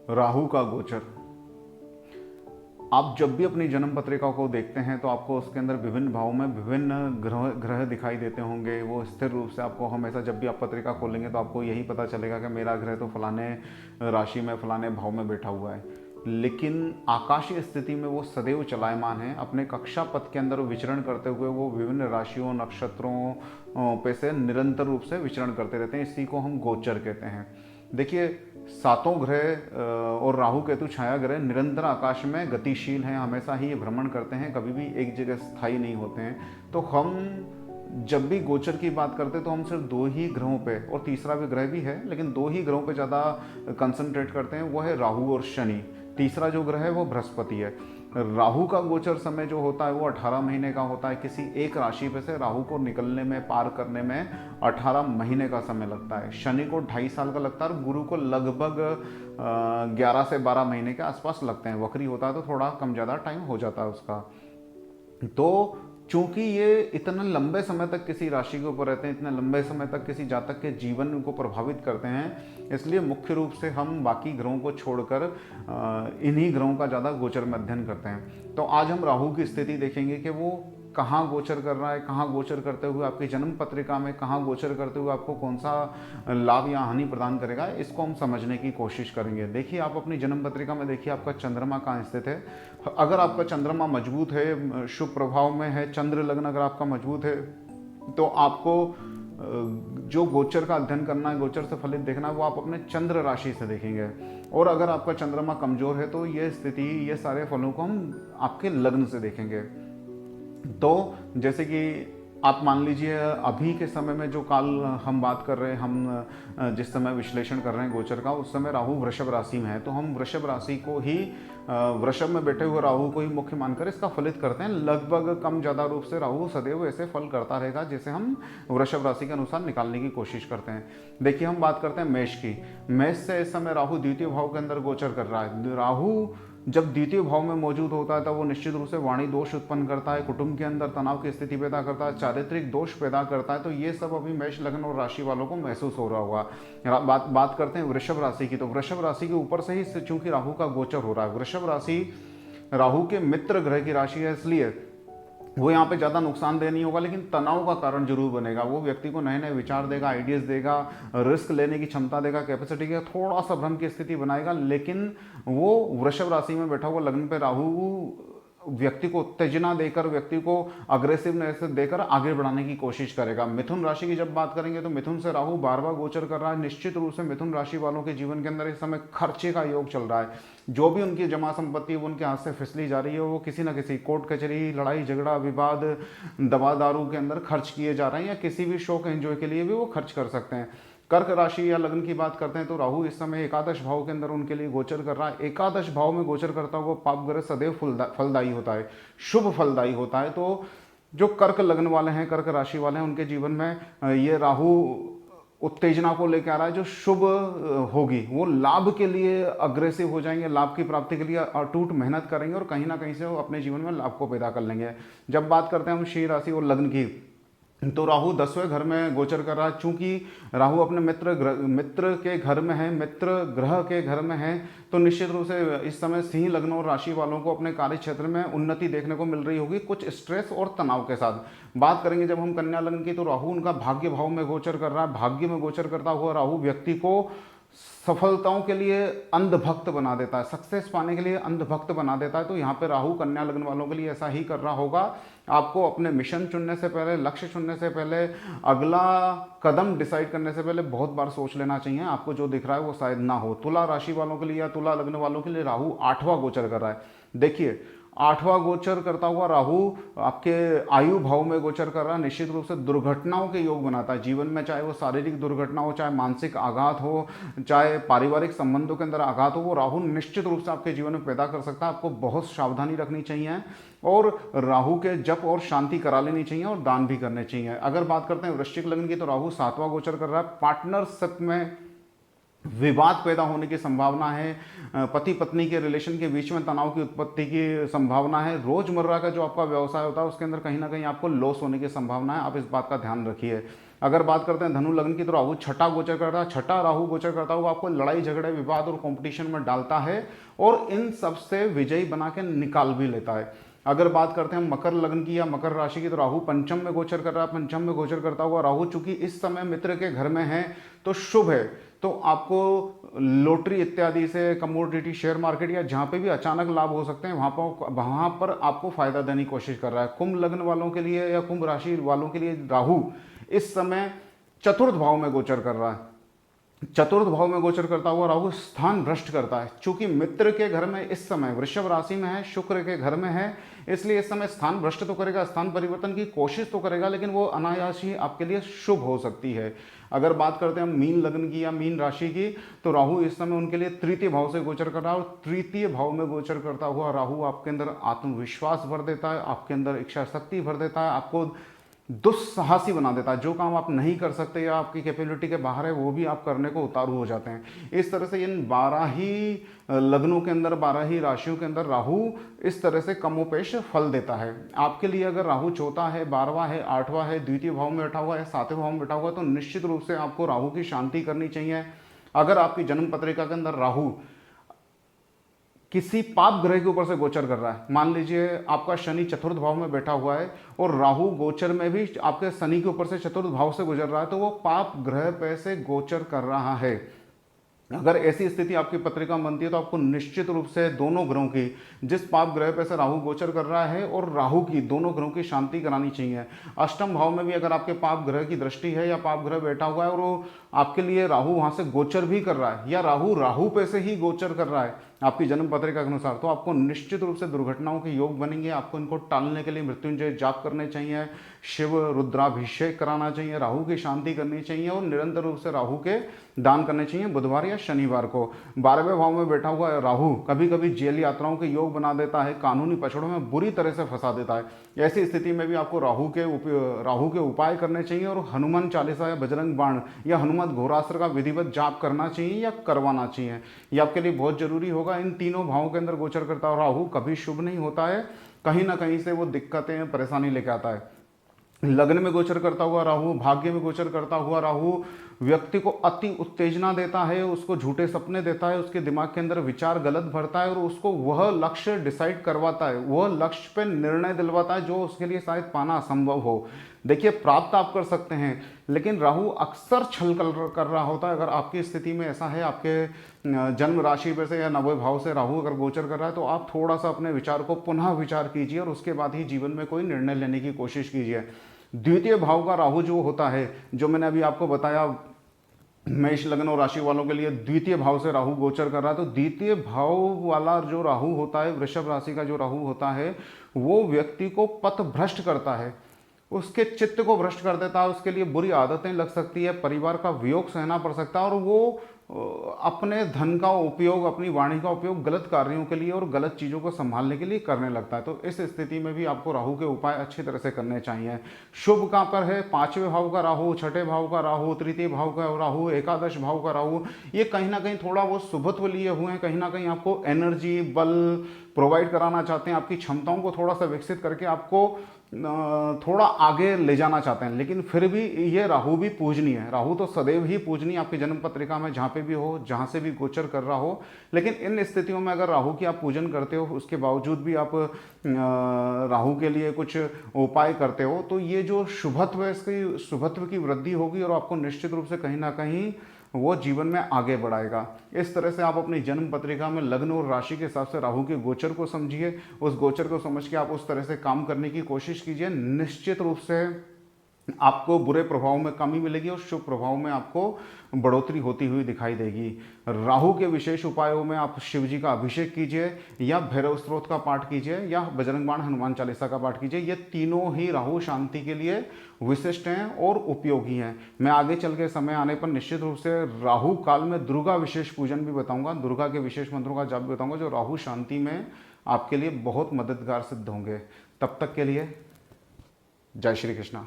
राहु का गोचर। आप जब भी अपनी जन्म पत्रिका को देखते हैं तो आपको उसके अंदर विभिन्न भावों में विभिन्न ग्रह ग्रह दिखाई देते होंगे। वो स्थिर रूप से आपको हमेशा, जब भी आप पत्रिका खोलेंगे तो आपको यही पता चलेगा कि मेरा ग्रह तो फलाने राशि में फलाने भाव में बैठा हुआ है। लेकिन आकाशीय स्थिति में वो सदैव चलायमान है। अपने कक्षा पथ के अंदर विचरण करते हुए वो विभिन्न राशियों नक्षत्रों पे से निरंतर रूप से विचरण करते रहते हैं। इसी को हम गोचर कहते हैं। देखिए, सातों ग्रह और राहु केतु छाया ग्रह निरंतर आकाश में गतिशील हैं, हमेशा ही ये भ्रमण करते हैं, कभी भी एक जगह स्थायी नहीं होते हैं। तो हम जब भी गोचर की बात करते हैं तो हम सिर्फ दो ही ग्रहों पे, और तीसरा भी ग्रह भी है लेकिन दो ही ग्रहों पे ज़्यादा कंसंट्रेट करते हैं, वो है राहु और शनि। तीसरा जो ग्रह है वो बृहस्पति है। राहु का गोचर समय जो होता है वो 18 महीने का होता है। किसी एक राशि पे से राहु को निकलने में, पार करने में 18 महीने का समय लगता है। शनि को 2.5 साल का लगता है और गुरु को लगभग 11 से 12 महीने के आसपास लगते हैं। वक्री होता है तो थोड़ा कम ज़्यादा टाइम हो जाता है उसका। तो चूंकि ये इतना लंबे समय तक किसी राशि के ऊपर रहते हैं, इतने लंबे समय तक किसी जातक के जीवन को प्रभावित करते हैं, इसलिए मुख्य रूप से हम बाकी ग्रहों को छोड़कर इन्हीं ग्रहों का ज़्यादा गोचर में अध्ययन करते हैं। तो आज हम राहु की स्थिति देखेंगे कि वो कहाँ गोचर कर रहा है, कहाँ गोचर करते हुए आपकी जन्म पत्रिका में कहाँ गोचर करते हुए आपको कौन सा लाभ या हानि प्रदान करेगा, इसको हम समझने की कोशिश करेंगे। देखिए, आप अपनी जन्म पत्रिका में देखिए आपका चंद्रमा कहाँ स्थित है। अगर आपका चंद्रमा मजबूत है, शुभ प्रभाव में है, चंद्र लग्न अगर आपका मजबूत है, तो आपको जो गोचर का अध्ययन करना है, गोचर से फलित देखना है, वो आप अपने चंद्र राशि से देखेंगे। और अगर आपका चंद्रमा कमजोर है तो ये स्थिति, ये सारे फलों को हम आपके लग्न से देखेंगे। तो जैसे कि आप मान लीजिए अभी के समय में जो काल हम बात कर रहे हैं, हम जिस समय विश्लेषण कर रहे हैं गोचर का, उस समय राहु वृषभ राशि में है। तो हम वृषभ राशि को ही, वृषभ में बैठे हुए राहु को ही मुख्य मानकर इसका फलित करते हैं। लगभग कम ज़्यादा रूप से राहु सदैव ऐसे फल करता रहेगा जैसे हम वृषभ राशि के अनुसार निकालने की कोशिश करते हैं। देखिए, हम बात करते हैं मेष की। मेष से इस समय राहु द्वितीय भाव के अंदर गोचर कर रहा है। राहु जब द्वितीय भाव में मौजूद होता है तब वो निश्चित रूप से वाणी दोष उत्पन्न करता है, कुटुंब के अंदर तनाव की स्थिति पैदा करता है, चारित्रिक दोष पैदा करता है। तो ये सब अभी मेष लग्न और राशि वालों को महसूस हो रहा होगा। बात करते हैं वृषभ राशि की। तो वृषभ राशि के ऊपर से ही चूंकि राहु का गोचर हो रहा है, वृषभ राशि राहु के मित्र ग्रह की राशि है, इसलिए वो यहाँ पे ज़्यादा नुकसानदेह नहीं होगा, लेकिन तनाव का कारण जरूर बनेगा। वो व्यक्ति को नए नए विचार देगा, आइडियाज़ देगा, रिस्क लेने की क्षमता देगा, कैपेसिटी का थोड़ा सा भ्रम की स्थिति बनाएगा। लेकिन वो वृषभ राशि में बैठा हुआ लग्न पे राहु व्यक्ति को उत्तेजना देकर, व्यक्ति को अग्रेसिवनेस देकर आगे बढ़ाने की कोशिश करेगा। मिथुन राशि की जब बात करेंगे तो मिथुन से राहु बार बार गोचर कर रहा है। निश्चित रूप से मिथुन राशि वालों के जीवन के अंदर इस समय खर्चे का योग चल रहा है। जो भी उनकी जमा संपत्ति वो उनके हाथ से फिसली जा रही है, वो किसी ना किसी कोर्ट कचहरी, लड़ाई झगड़ा, विवाद, दवा दारू के अंदर खर्च किए जा रहे हैं, या किसी भी शौक एंजॉय के लिए भी वो खर्च कर सकते हैं। कर्क राशि या लग्न की बात करते हैं तो राहु इस समय एकादश भाव के अंदर उनके लिए गोचर कर रहा है। एकादश भाव में गोचर करता हुआ पाप ग्रह सदैव फलदायी होता है, शुभ फलदायी होता है। तो जो कर्क लग्न वाले हैं, कर्क राशि वाले हैं, उनके जीवन में ये राहु उत्तेजना को लेकर आ रहा है जो शुभ होगी। वो लाभ के लिए अग्रेसिव हो जाएंगे, लाभ की प्राप्ति के लिए अटूट मेहनत करेंगे और कहीं ना कहीं से वो अपने जीवन में लाभ को पैदा कर लेंगे। जब बात करते हैं हम सिंह राशि और लग्न की, तो राहु 10वें घर में गोचर कर रहा है। चूंकि राहु अपने मित्र के घर में है, मित्र ग्रह के घर में है, तो निश्चित रूप से इस समय सिंह लग्न और राशि वालों को अपने कार्य क्षेत्र में उन्नति देखने को मिल रही होगी, कुछ स्ट्रेस और तनाव के साथ। बात करेंगे जब हम कन्या लग्न की, तो राहु उनका भाग्य भाव में गोचर कर रहा है। भाग्य में गोचर करता हुआ राहु व्यक्ति को सफलताओं के लिए अंधभक्त बना देता है, सक्सेस पाने के लिए अंधभक्त बना देता है। तो यहाँ पे राहु कन्या लग्न वालों के लिए ऐसा ही कर रहा होगा। आपको अपने मिशन चुनने से पहले, लक्ष्य चुनने से पहले, अगला कदम डिसाइड करने से पहले बहुत बार सोच लेना चाहिए। आपको जो दिख रहा है वो शायद ना हो। तुला राशि वालों के लिए या तुला लग्न वालों के लिए राहु 8वां गोचर कर रहा है। देखिए, 8वां गोचर करता हुआ राहु आपके आयु भाव में गोचर कर रहा है। निश्चित रूप से दुर्घटनाओं के योग बनाता है जीवन में, चाहे वो शारीरिक दुर्घटना हो, चाहे मानसिक आघात हो, चाहे पारिवारिक संबंधों के अंदर आघात हो, वो राहु निश्चित रूप से आपके जीवन में पैदा कर सकता है। आपको बहुत सावधानी रखनी चाहिए और राहु के जप और शांति करा लेनी चाहिए और दान भी करने चाहिए। अगर बात करते हैं वृश्चिक लग्न की, तो राहु 7वां गोचर कर रहा है। पार्टनरशिप में विवाद पैदा होने की संभावना है, पति पत्नी के रिलेशन के बीच में तनाव की उत्पत्ति की संभावना है। रोजमर्रा का जो आपका व्यवसाय होता है उसके अंदर कहीं ना कहीं आपको लॉस होने की संभावना है, आप इस बात का ध्यान रखिए। अगर बात करते हैं धनु लग्न की तो राहु छठा गोचर करता है। छठा राहु गोचर करता हुआ आपको लड़ाई झगड़े विवाद और कंपटीशन में डालता है और इन सब से विजयी बना के निकाल भी लेता है। अगर बात करते हैं मकर लग्न की या मकर राशि की तो राहु पंचम में गोचर कर रहा है। पंचम में गोचर करता हुआ राहु चूंकि इस समय मित्र के घर में है तो शुभ है, तो आपको लॉटरी इत्यादि से, कमोडिटी, शेयर मार्केट या जहां पे भी अचानक लाभ हो सकते हैं वहां पर आपको फायदा देने की कोशिश कर रहा है। कुंभ लग्न वालों के लिए या कुंभ राशि वालों के लिए राहु इस समय चतुर्थ भाव में गोचर कर रहा है। चतुर्थ भाव में गोचर करता हुआ राहु स्थान भ्रष्ट करता है। चूंकि मित्र के घर में इस समय वृषभ राशि में है, शुक्र के घर में है, इसलिए इस समय स्थान भ्रष्ट तो करेगा, स्थान परिवर्तन की कोशिश तो करेगा, लेकिन वो अनायास ही आपके लिए शुभ हो सकती है। अगर बात करते हैं मीन लग्न की या मीन राशि की तो राहु इस समय उनके लिए तृतीय भाव से गोचर कर रहा है और तृतीय भाव में गोचर करता हुआ राहु आपके अंदर आत्मविश्वास भर देता है, आपके अंदर इच्छा शक्ति भर देता है, आपको दुस्साहसी बना देता है। जो काम आप नहीं कर सकते या आपकी कैपेबिलिटी के बाहर है वो भी आप करने को उतारू हो जाते हैं। इस तरह से इन 12 ही लग्नों के अंदर, 12 ही राशियों के अंदर राहु इस तरह से कमोपेश फल देता है। आपके लिए अगर राहु चौथा है, 12वां है, 8वां है, द्वितीय भाव में बैठा हुआ है, 7वें भाव में बैठा हुआ है तो निश्चित रूप से आपको राहु की शांति करनी चाहिए। अगर आपकी जन्म पत्रिका के अंदर राहु किसी पाप ग्रह के ऊपर से गोचर कर रहा है, मान लीजिए आपका शनि चतुर्थ भाव में बैठा हुआ है और राहु गोचर में भी आपके शनि के ऊपर से चतुर्थ भाव से गुजर रहा है, तो वो पाप ग्रह पे से गोचर कर रहा है। अगर ऐसी स्थिति आपकी पत्रिका में बनती है तो आपको निश्चित रूप से दोनों ग्रहों की, जिस पाप ग्रह पे से राहु गोचर कर रहा है और राहु की, दोनों ग्रहों की शांति करानी चाहिए। अष्टम भाव में भी अगर आपके पाप ग्रह की दृष्टि है या पाप ग्रह बैठा हुआ है और वो आपके लिए राहु वहां से गोचर भी कर रहा है या राहु पे से ही गोचर कर रहा है आपकी जन्म पत्रिका के अनुसार, तो आपको निश्चित रूप से दुर्घटनाओं के योग बनेंगे। आपको इनको टालने के लिए मृत्युंजय जाप करने चाहिए, शिव रुद्राभिषेक कराना चाहिए, राहु की शांति करनी चाहिए और निरंतर रूप से राहु के दान करने चाहिए बुधवार या शनिवार को। 12वें भाव में बैठा हुआ राहु कभी कभी जेल यात्राओं के योग बना देता है, कानूनी पछड़ों में बुरी तरह से फंसा देता है। ऐसी स्थिति में भी आपको राहु के उपाय करने चाहिए और हनुमान चालीसा या बजरंग बाण या हनुमत घोरास्त्र का विधिवत जाप करना चाहिए या करवाना चाहिए। ये आपके लिए बहुत जरूरी होगा। इन तीनों भावों के अंदर गोचर करता हुआ राहु कभी शुभ नहीं होता है, कहीं ना कहीं से वो दिक्कतें, परेशानी लेके आता है। लग्न में गोचर करता हुआ राहु, भाग्य में गोचर करता हुआ राहु व्यक्ति को अति उत्तेजना देता है, उसको झूठे सपने देता है, उसके दिमाग के अंदर विचार गलत भरता है और उसको वह लक्ष्य डिसाइड करवाता है, वह लक्ष्य पे निर्णय दिलवाता है जो उसके लिए शायद पाना असंभव हो। देखिए, प्राप्त आप कर सकते हैं लेकिन राहु अक्सर छल कर रहा होता है। अगर आपकी स्थिति में ऐसा है, आपके जन्म राशि पे से या नवों भाव से राहु अगर गोचर कर रहा है तो आप थोड़ा सा अपने विचार को पुनः विचार कीजिए और उसके बाद ही जीवन में कोई निर्णय लेने की कोशिश कीजिए। द्वितीय भाव का राहु जो होता है, जो मैंने अभी आपको बताया, मेष लग्न और राशि वालों के लिए द्वितीय भाव से राहु गोचर कर रहा है, तो द्वितीय भाव वाला जो राहु होता है, वृषभ राशि का जो राहु होता है, वो व्यक्ति को पथ भ्रष्ट करता है, उसके चित्त को भ्रष्ट कर देता है, उसके लिए बुरी आदतें लग सकती है, परिवार का वियोग सहना पड़ सकता है और वो अपने धन का उपयोग, अपनी वाणी का उपयोग गलत कार्यों के लिए और गलत चीज़ों को संभालने के लिए करने लगता है। तो इस स्थिति में भी आपको राहु के उपाय अच्छी तरह से करने चाहिए। शुभ कहाँ पर है? 5वें भाव का राहु, 6ठे भाव का राहु, तृतीय भाव का राहु, एकादश भाव का राहु, ये कहीं ना कहीं थोड़ा वो शुभत्व लिए हुए हैं, कहीं ना कहीं आपको एनर्जी, बल प्रोवाइड कराना चाहते हैं, आपकी क्षमताओं को थोड़ा सा विकसित करके आपको थोड़ा आगे ले जाना चाहते हैं। लेकिन फिर भी ये राहु भी पूजनीय है, राहु तो सदैव ही पूजनीय आपकी जन्म पत्रिका में जहाँ पे भी हो, जहाँ से भी गोचर कर रहा हो। लेकिन इन स्थितियों में अगर राहु की आप पूजन करते हो, उसके बावजूद भी आप राहु के लिए कुछ उपाय करते हो, तो ये जो शुभत्व है, इसकी शुभत्व की वृद्धि होगी और आपको निश्चित रूप से कहीं ना कहीं वो जीवन में आगे बढ़ाएगा। इस तरह से आप अपनी जन्म पत्रिका में लग्न और राशि के हिसाब से राहु के गोचर को समझिए, उस गोचर को समझ के आप उस तरह से काम करने की कोशिश कीजिए। निश्चित रूप से आपको बुरे प्रभाव में कमी मिलेगी और शुभ प्रभाव में आपको बढ़ोतरी होती हुई दिखाई देगी। राहु के विशेष उपायों में आप शिव जी का अभिषेक कीजिए या भैरव स्त्रोत का पाठ कीजिए या बजरंग बाण, हनुमान चालीसा का पाठ कीजिए। ये तीनों ही राहु शांति के लिए विशिष्ट हैं और उपयोगी हैं। मैं आगे चल के समय आने पर निश्चित रूप से राहु काल में दुर्गा विशेष पूजन भी बताऊंगा, दुर्गा के विशेष मंत्रों का जाप भी बताऊंगा जो राहु शांति में आपके लिए बहुत मददगार सिद्ध होंगे। तब तक के लिए जय श्री कृष्णा।